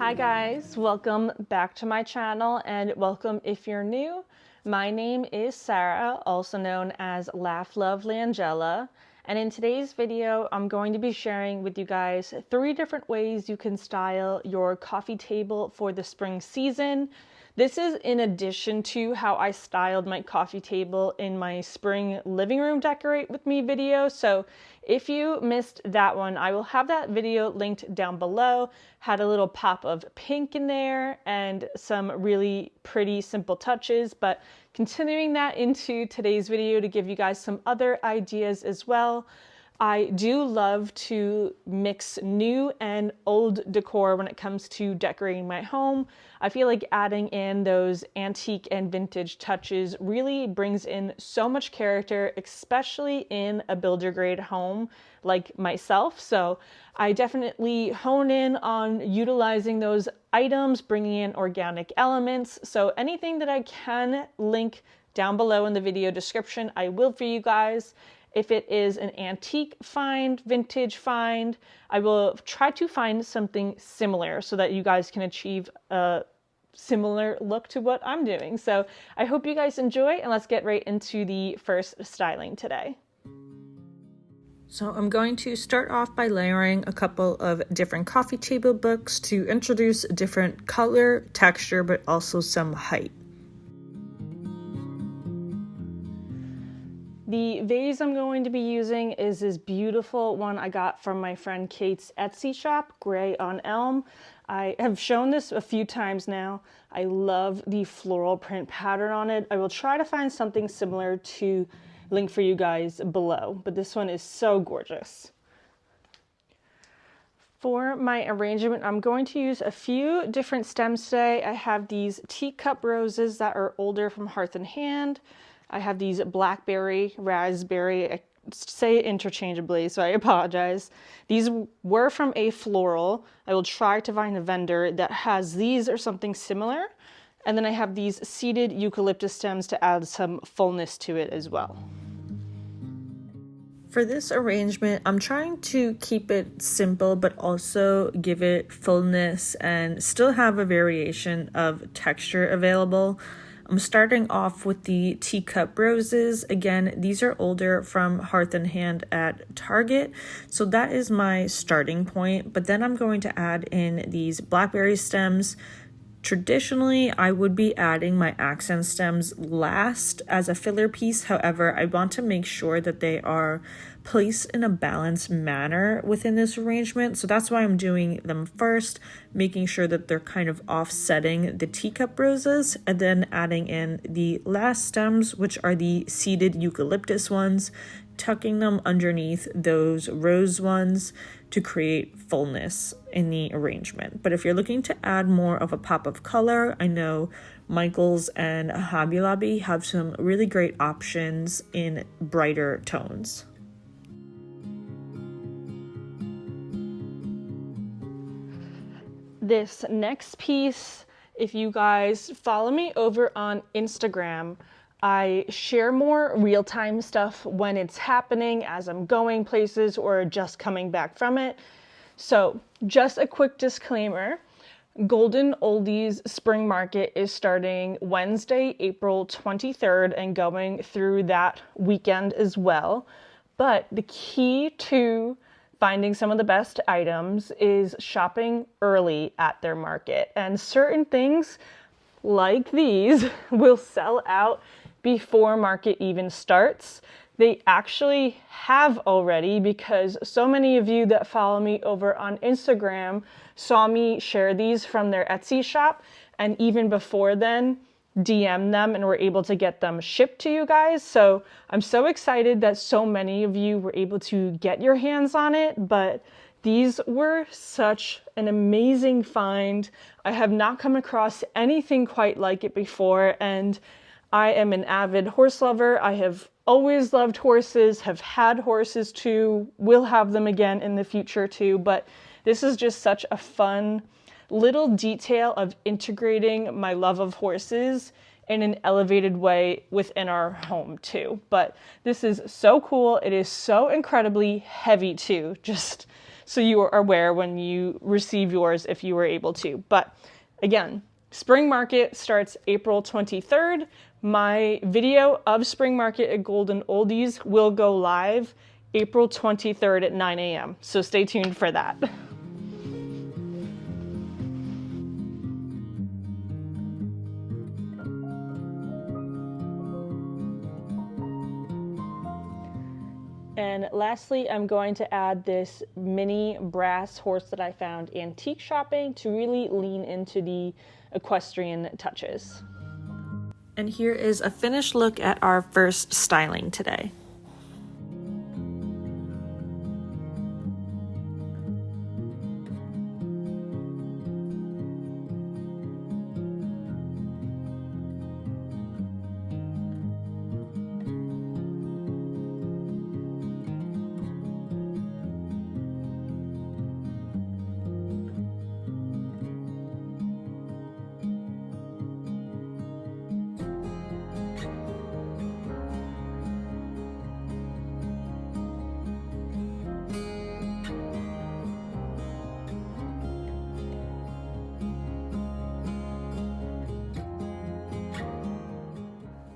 Hi guys, welcome back to my channel and welcome if you're new. My name is Sarah, also known as Laugh Love Langella, and in today's video I'm going to be sharing with you guys 3 different ways you can style your coffee table for the spring season. This is in addition to how I styled my coffee table in my spring living room decorate with me video. So if you missed that one, I will have that video linked down below. Had a little pop of pink in there and some really pretty simple touches, but continuing that into today's video to give you guys some other ideas as well. I do love to mix new and old decor when it comes to decorating my home. I feel like adding in those antique and vintage touches really brings in so much character, especially in a builder grade home like myself. So I definitely hone in on utilizing those items, bringing in organic elements. So anything that I can link down below in the video description, I will for you guys. If it is an antique find, vintage find, I will try to find something similar so that you guys can achieve a similar look to what I'm doing. So I hope you guys enjoy, and let's get right into the first styling today. So I'm going to start off by layering a couple of different coffee table books to introduce a different color, texture, but also some height. The vase I'm going to be using is this beautiful one I got from my friend Kate's Etsy shop, Gray on Elm. I have shown this a few times now. I love the floral print pattern on it. I will try to find something similar to link for you guys below, but this one is so gorgeous. For my arrangement, I'm going to use a few different stems today. I have these teacup roses that are older from Hearth and Hand. I have these blackberry, raspberry, I say it interchangeably, so I apologize. These were from Afloral. I will try to find a vendor that has these or something similar. And then I have these seeded eucalyptus stems to add some fullness to it as well. For this arrangement, I'm trying to keep it simple, but also give it fullness and still have a variation of texture available. I'm starting off with the teacup roses. Again, these are older from Hearth and Hand at Target, so that is my starting point. But then I'm going to add in these blackberry stems. Traditionally, I would be adding my accent stems last as a filler piece. However, I want to make sure that they are placed in a balanced manner within this arrangement. So that's why I'm doing them first, making sure that they're kind of offsetting the teacup roses, and then adding in the last stems, which are the seeded eucalyptus ones, tucking them underneath those rose ones to create fullness in the arrangement. But if you're looking to add more of a pop of color, I know Michaels and Hobby Lobby have some really great options in brighter tones. This next piece, if you guys follow me over on Instagram, I share more real-time stuff when it's happening as I'm going places or just coming back from it. So just a quick disclaimer, Golden Oldies Spring Market is starting Wednesday, April 23rd and going through that weekend as well. But the key to finding some of the best items is shopping early at their market. And certain things like these will sell out before market even starts. They actually have already, because so many of you that follow me over on Instagram saw me share these from their Etsy shop, and even before then DM them and were able to get them shipped to you guys. So I'm so excited that so many of you were able to get your hands on it, but these were such an amazing find. I have not come across anything quite like it before, and I am an avid horse lover. I have always loved horses, have had horses too, will have them again in the future too, but this is just such a fun little detail of integrating my love of horses in an elevated way within our home too. But this is so cool. It is so incredibly heavy too. Just so you are aware when you receive yours if you were able to. But again, Spring Market starts April 23rd. My video of Spring Market at Golden Oldies will go live April 23rd at 9 a.m. So stay tuned for that. And lastly, I'm going to add this mini brass horse that I found antique shopping to really lean into the equestrian touches. And here is a finished look at our first styling today.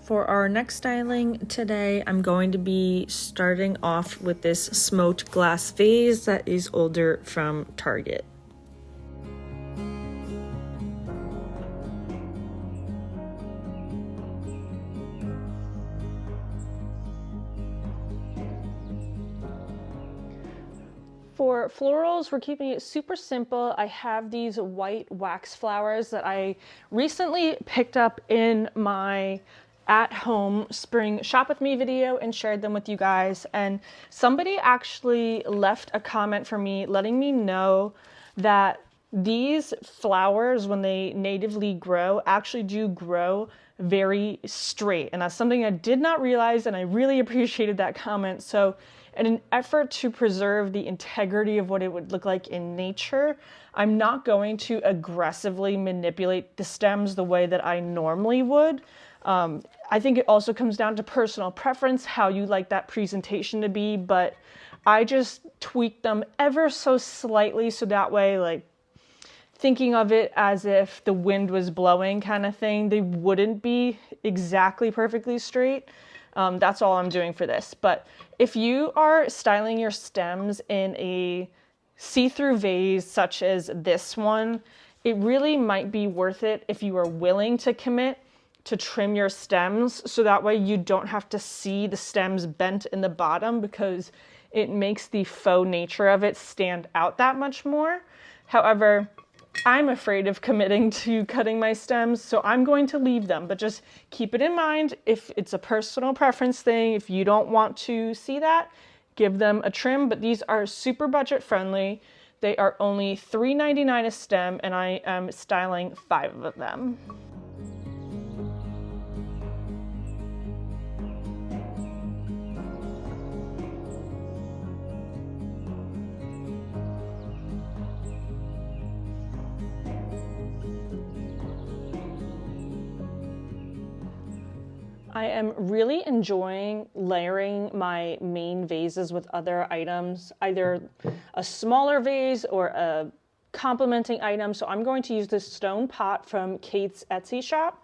For our next styling today, I'm going to be starting off with this smoked glass vase that is older from Target. For florals, we're keeping it super simple. I have these white wax flowers that I recently picked up in my at-home spring shop with me video and shared them with you guys. And somebody actually left a comment for me letting me know that these flowers, when they natively grow, actually do grow very straight. And that's something I did not realize, and I really appreciated that comment. So in an effort to preserve the integrity of what it would look like in nature, I'm not going to aggressively manipulate the stems the way that I normally would. I think it also comes down to personal preference, how you like that presentation to be, but I just tweak them ever so slightly so that way, like, thinking of it as if the wind was blowing kind of thing, they wouldn't be exactly perfectly straight. That's all I'm doing for this. But if you are styling your stems in a see-through vase such as this one, it really might be worth it if you are willing to commit to trim your stems so that way you don't have to see the stems bent in the bottom, because it makes the faux nature of it stand out that much more. However, I'm afraid of committing to cutting my stems, so I'm going to leave them, but just keep it in mind if it's a personal preference thing. If you don't want to see that, give them a trim, but these are super budget friendly. They are only $3.99 a stem, and I am styling 5 of them. I am really enjoying layering my main vases with other items, either a smaller vase or a complementing item. So I'm going to use this stone pot from Kate's Etsy shop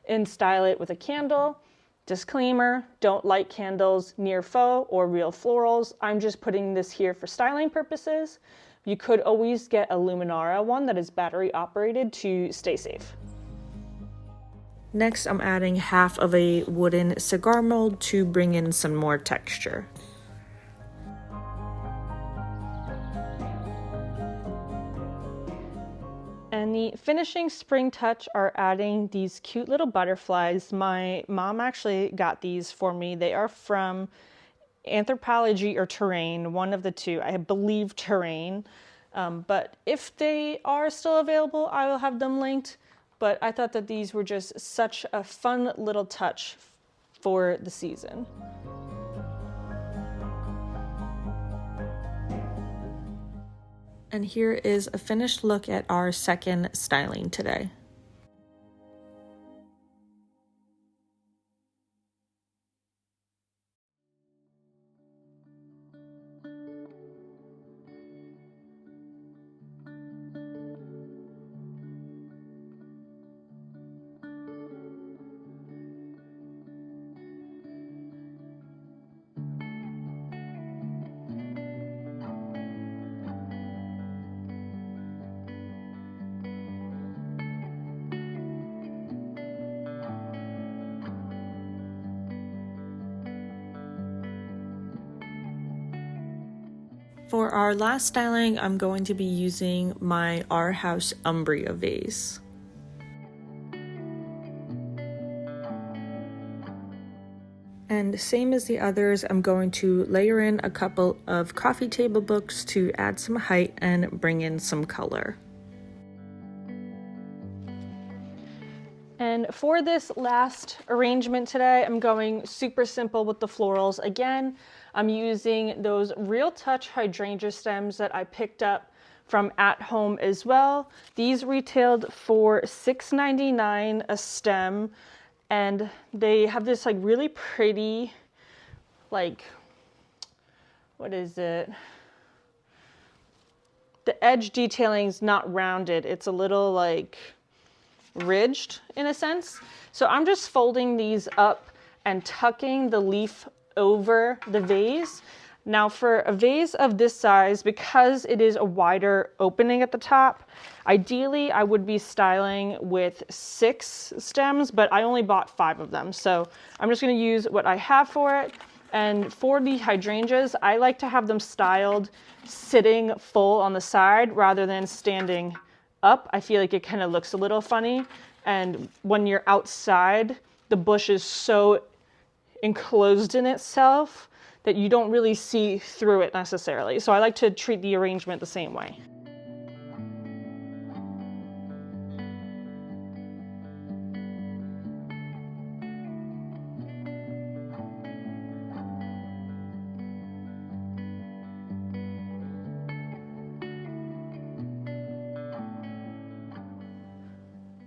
and style it with a candle. Disclaimer, don't light candles near faux or real florals. I'm just putting this here for styling purposes. You could always get a Luminara one that is battery operated to stay safe. Next, I'm adding half of a wooden cigar mold to bring in some more texture. And the finishing spring touch are adding these cute little butterflies. My mom actually got these for me. They are from Anthropology or Terrain, one of the two. I believe Terrain. But if they are still available, I will have them linked. But I thought that these were just such a fun little touch for the season. And here is a finished look at our second styling today. For our last styling, I'm going to be using my Our House Umbria vase. And same as the others, I'm going to layer in a couple of coffee table books to add some height and bring in some color. And for this last arrangement today, I'm going super simple with the florals. Again, I'm using those Real Touch hydrangea stems that I picked up from At Home as well. These retailed for $6.99 a stem, and they have this like really pretty, like, what is it? The edge detailing is not rounded. It's a little like ridged in a sense. So I'm just folding these up and tucking the leaf over the vase. Now for a vase of this size, because it is a wider opening at the top, ideally I would be styling with 6 stems, but I only bought 5 of them. So I'm just going to use what I have for it. And for the hydrangeas, I like to have them styled sitting full on the side rather than standing up. I feel like it kind of looks a little funny. And when you're outside, the bush is so enclosed in itself that you don't really see through it necessarily. So I like to treat the arrangement the same way.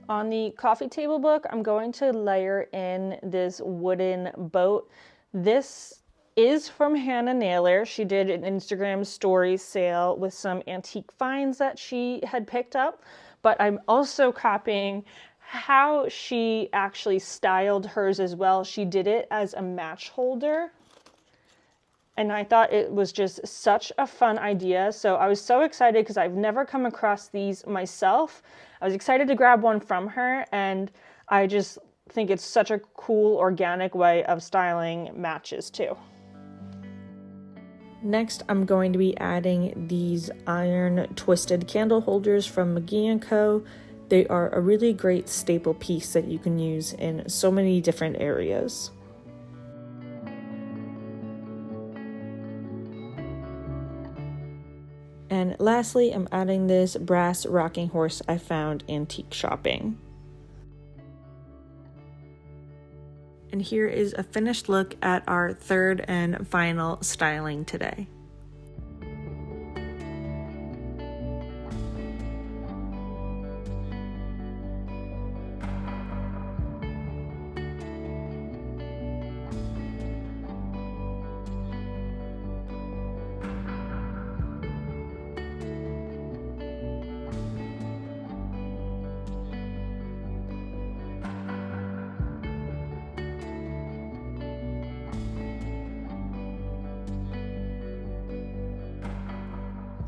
On the coffee table book, I'm going to layer in this wooden boat. This is from Hannah Naylor. She did an Instagram story sale with some antique finds that she had picked up, but I'm also copying how she actually styled hers as well. She did it as a match holder, and I thought it was just such a fun idea. So I was so excited because I've never come across these myself. I was excited to grab one from her, and I just think it's such a cool organic way of styling matches too. Next, I'm going to be adding these iron twisted candle holders from McGee & Co. They are a really great staple piece that you can use in so many different areas. And lastly, I'm adding this brass rocking horse I found antique shopping. And here is a finished look at our third and final styling today.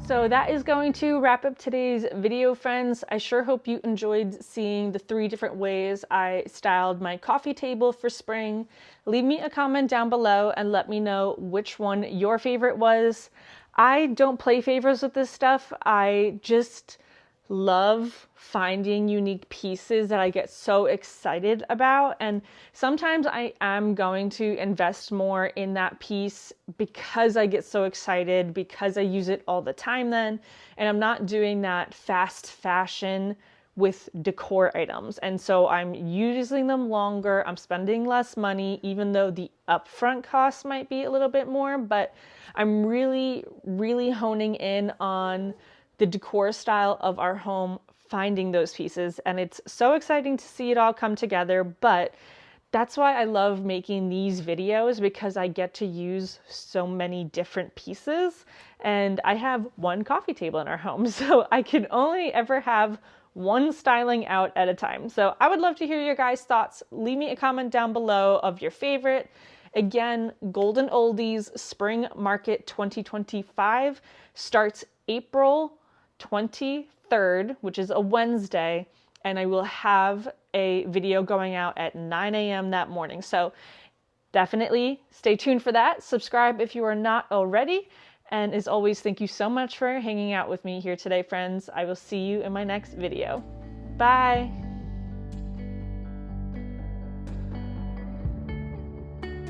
So that is going to wrap up today's video, friends. I sure hope you enjoyed seeing the 3 different ways I styled my coffee table for spring. Leave me a comment down below and let me know which one your favorite was. I don't play favorites with this stuff. I just love finding unique pieces that I get so excited about, and sometimes I am going to invest more in that piece because I get so excited, because I use it all the time then, and I'm not doing that fast fashion with decor items. And so I'm using them longer, I'm spending less money, even though the upfront cost might be a little bit more, but I'm really honing in on the decor style of our home, finding those pieces, and it's so exciting to see it all come together. But that's why I love making these videos, because I get to use so many different pieces, and I have one coffee table in our home, so I can only ever have one styling out at a time. So I would love to hear your guys' thoughts. Leave me a comment down below of your favorite. Again, Golden Oldies Spring Market 2025 starts April 23rd, which is a Wednesday, and I will have a video going out at 9 a.m. that morning. So definitely stay tuned for that. Subscribe if you are not already, And as always, thank you so much for hanging out with me here today, friends. I will see you in my next video. Bye!